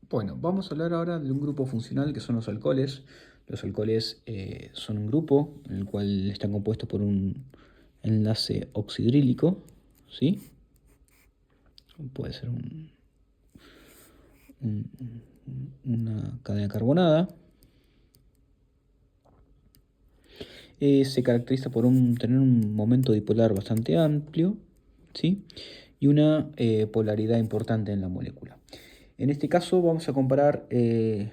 Bueno, vamos a hablar ahora de un grupo funcional que son los alcoholes. Los alcoholes son un grupo en el cual están compuestos por un enlace oxidrílico, ¿sí? Puede ser una cadena carbonada. Se caracteriza por tener un momento dipolar bastante amplio, ¿sí? Y una polaridad importante en la molécula. En este caso vamos a comparar el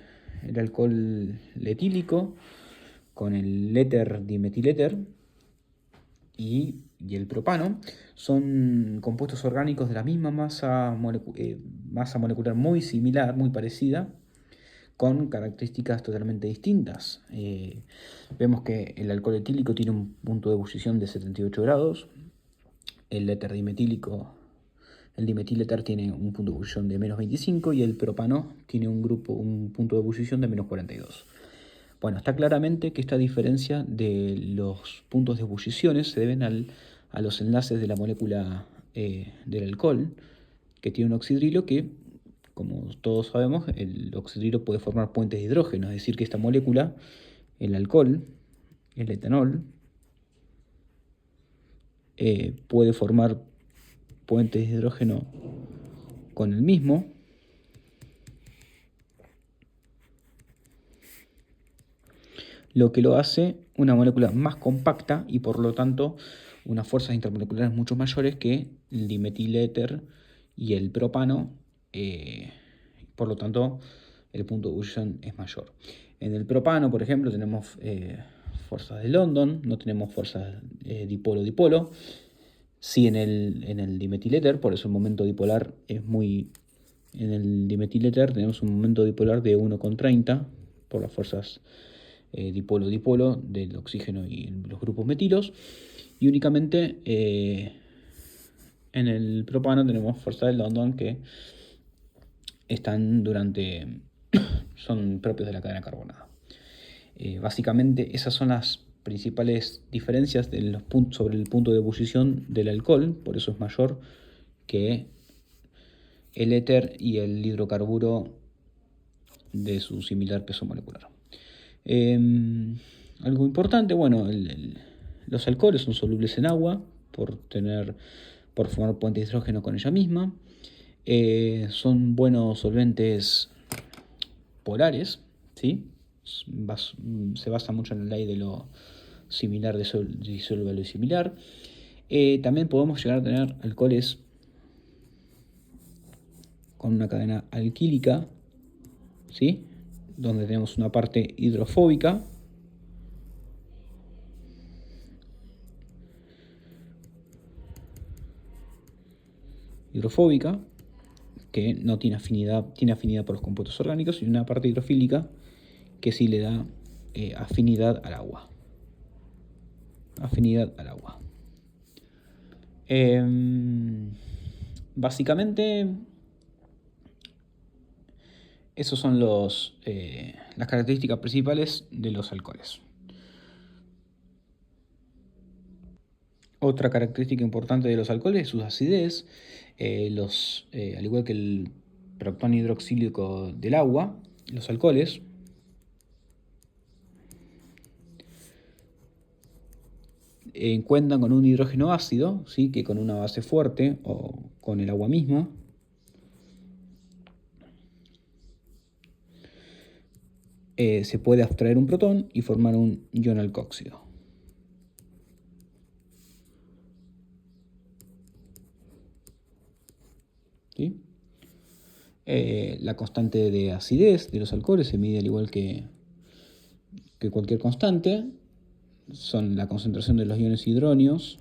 alcohol etílico con el éter dimetiléter y el propano. Son compuestos orgánicos de la misma masa molecular muy similar, muy parecida, con características totalmente distintas. Vemos que el alcohol etílico tiene un punto de ebullición de 78 grados, el éter dimetílico, el dimetiléter tiene un punto de ebullición de menos 25 y el propano tiene un punto de ebullición de menos 42. Bueno, está claramente que esta diferencia de los puntos de ebulliciones se deben a los enlaces de la molécula del alcohol, que tiene un oxidrilo que, como todos sabemos, el oxidrilo puede formar puentes de hidrógeno, es decir, que esta molécula, el alcohol, el etanol, puede formar puentes de hidrógeno con el mismo, lo que lo hace una molécula más compacta y por lo tanto unas fuerzas intermoleculares mucho mayores que el dimetiléter y el propano, por lo tanto el punto de ebullición es mayor. En el propano, por ejemplo, tenemos fuerzas de London, no tenemos fuerzas dipolo-dipolo. Sí en el dimetiléter, por eso el momento dipolar es muy... En el dimetiléter tenemos un momento dipolar de 1,30 por las fuerzas dipolo-dipolo del oxígeno y los grupos metilos. Y únicamente en el propano tenemos fuerzas de London que son propios de la cadena carbonada. Básicamente esas son las principales diferencias sobre el punto de ebullición del alcohol, por eso es mayor que el éter y el hidrocarburo de su similar peso molecular. Algo importante, bueno, los alcoholes son solubles en agua por formar puentes de hidrógeno con ella misma. Son buenos solventes polares, ¿sí? Se basa mucho en la ley de lo similar disuelve lo similar. También podemos llegar a tener alcoholes con una cadena alquílica, ¿sí? Donde tenemos una parte hidrofóbica que no tiene afinidad por los compuestos orgánicos, y una parte hidrofílica que sí le da afinidad al agua. Básicamente esas son las características principales de los alcoholes. Otra característica importante de los alcoholes es su acidez. Al igual que el proctón hidroxílico del agua, los alcoholes cuentan con un hidrógeno ácido, ¿sí? Que con una base fuerte o con el agua misma se puede abstraer un protón y formar un ion alcóxido. ¿Sí? La constante de acidez de los alcoholes se mide al igual que cualquier constante. Son la concentración de los iones hidróneos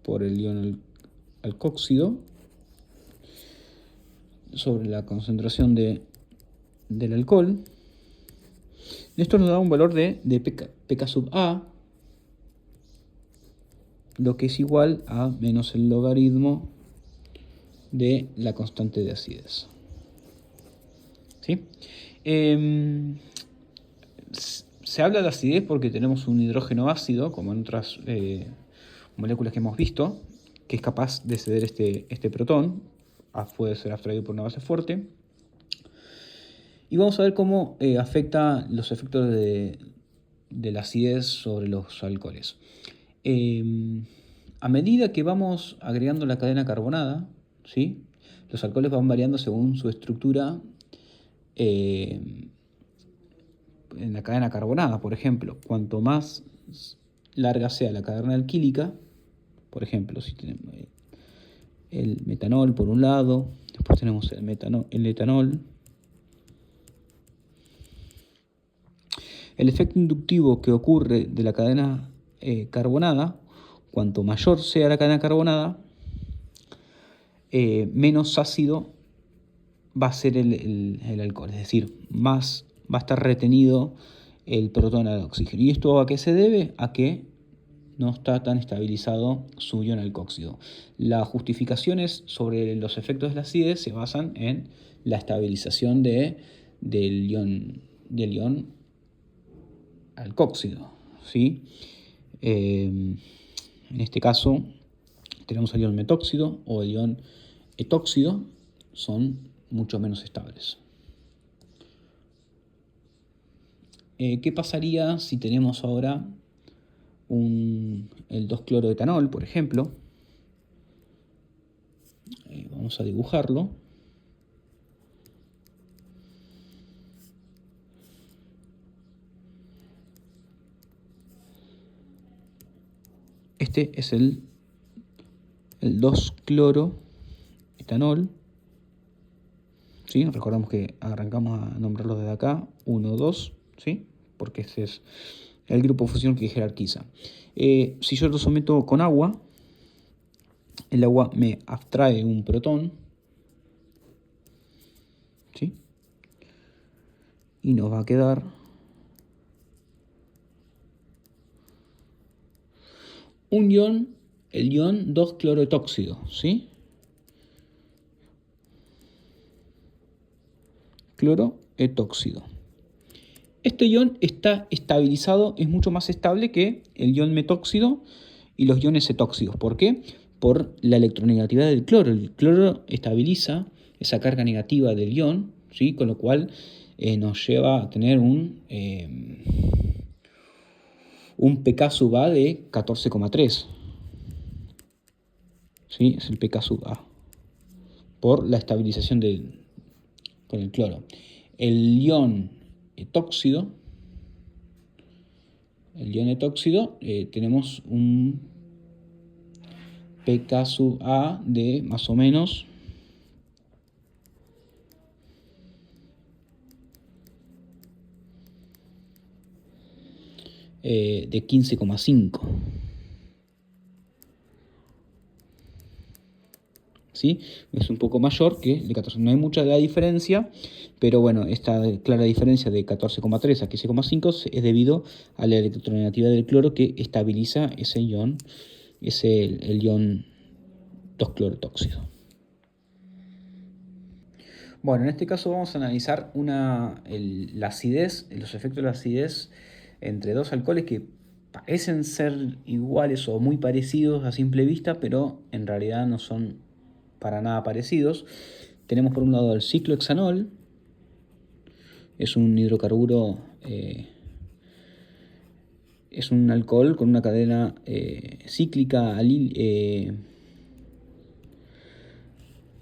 por el ion alcóxido sobre la concentración del alcohol. Esto nos da un valor de pK sub A, lo que es igual a menos el logaritmo de la constante de acidez. ¿Sí? Se habla de acidez porque tenemos un hidrógeno ácido, como en otras moléculas que hemos visto, que es capaz de ceder este protón, puede ser abstraído por una base fuerte. Y vamos a ver cómo afecta los efectos de la acidez sobre los alcoholes. A medida que vamos agregando la cadena carbonada, ¿sí?, los alcoholes van variando según su estructura en la cadena carbonada. Por ejemplo, cuanto más larga sea la cadena alquílica, por ejemplo, si tenemos el metanol por un lado, después tenemos el etanol. El efecto inductivo que ocurre de la cadena carbonada, cuanto mayor sea la cadena carbonada, menos ácido va a ser el alcohol, es decir, más va a estar retenido el protón al oxígeno. ¿Y esto a qué se debe? A que no está tan estabilizado su ion alcóxido. Las justificaciones sobre los efectos de la acidez se basan en la estabilización del ion alcóxido, ¿sí? En este caso tenemos el ion metóxido o el ion etóxido, son mucho menos estables. ¿Qué pasaría si tenemos ahora el 2-cloroetanol, por ejemplo? Vamos a dibujarlo. Este es el 2-cloroetanol. ¿Sí? Recordamos que arrancamos a nombrarlos desde acá, 1, 2, ¿sí? Porque este es el grupo de fusión que jerarquiza. Si yo lo someto con agua, el agua me abstrae un protón, ¿sí?, y nos va a quedar un ion, el ion 2-cloroetóxido, ¿sí? Cloroetóxido. Este ion está estabilizado, es mucho más estable que el ion metóxido y los iones etóxidos. ¿Por qué? Por la electronegatividad del cloro. El cloro estabiliza esa carga negativa del ion, ¿sí?, con lo cual nos lleva a tener un pK sub A de 14,3. ¿Sí? Es el pK sub A por la estabilización con el cloro. El ion etóxido, tenemos un pK sub A de más o menos de 15,5. ¿Sí? Es un poco mayor que el de 14. No hay mucha de la diferencia, pero bueno, esta clara diferencia de 14,3 a 15,5 es debido a la electronegatividad del cloro que estabiliza ese ion, el ion 2-clorotóxido. Bueno, en este caso vamos a analizar la acidez, los efectos de la acidez entre dos alcoholes que parecen ser iguales o muy parecidos a simple vista, pero en realidad no son para nada parecidos. Tenemos por un lado el ciclohexanol, es un hidrocarburo, es un alcohol con una cadena cíclica,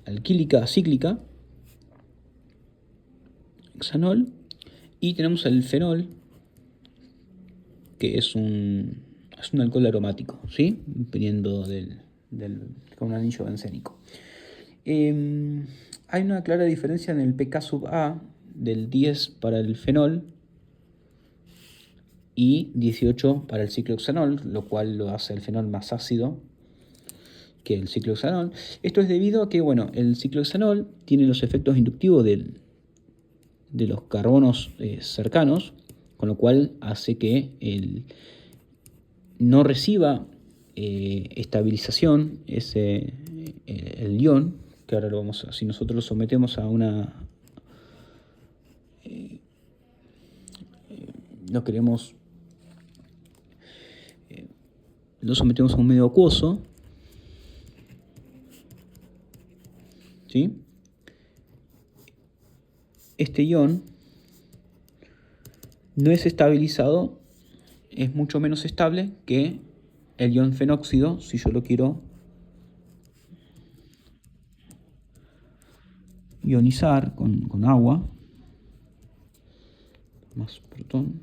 alquílica, cíclica, hexanol, y tenemos el fenol, que es un alcohol aromático, ¿sí?, viniendo con un anillo bencénico. Hay una clara diferencia en el pK sub A del 10 para el fenol y 18 para el ciclohexanol, lo cual lo hace el fenol más ácido que el ciclohexanol. Esto es debido a que, bueno, el ciclohexanol tiene los efectos inductivos de los carbonos cercanos, con lo cual hace que no reciba estabilización el ion, que ahora si nosotros lo sometemos a lo sometemos a un medio acuoso, ¿sí? Este ion no es estabilizado, es mucho menos estable que el ion fenóxido, si yo lo quiero ionizar con agua, más protón,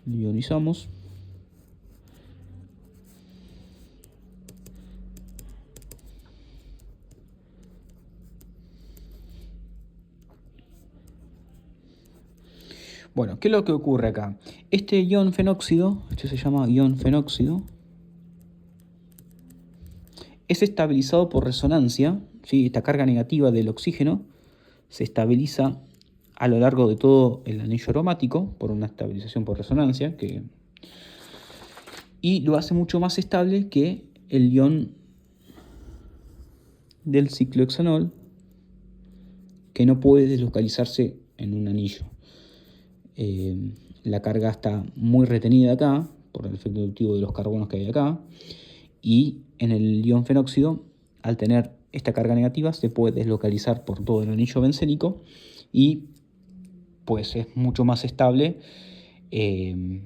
lo ionizamos. Bueno, ¿qué es lo que ocurre acá? Este ion fenóxido, este se llama ion fenóxido, es estabilizado por resonancia, ¿sí? Esta carga negativa del oxígeno se estabiliza a lo largo de todo el anillo aromático por una estabilización por resonancia y lo hace mucho más estable que el ion del ciclohexanol, que no puede deslocalizarse en un anillo. La carga está muy retenida acá por el efecto inductivo de los carbonos que hay acá, y en el ion fenóxido, al tener esta carga negativa, se puede deslocalizar por todo el anillo bencénico y pues es mucho más estable que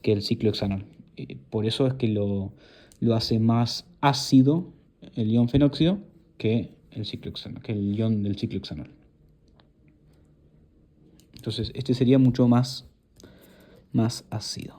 el ciclohexanol. Por eso es que lo hace más ácido el ion fenóxido que el ion del ciclohexanol. Entonces este sería mucho más ácido.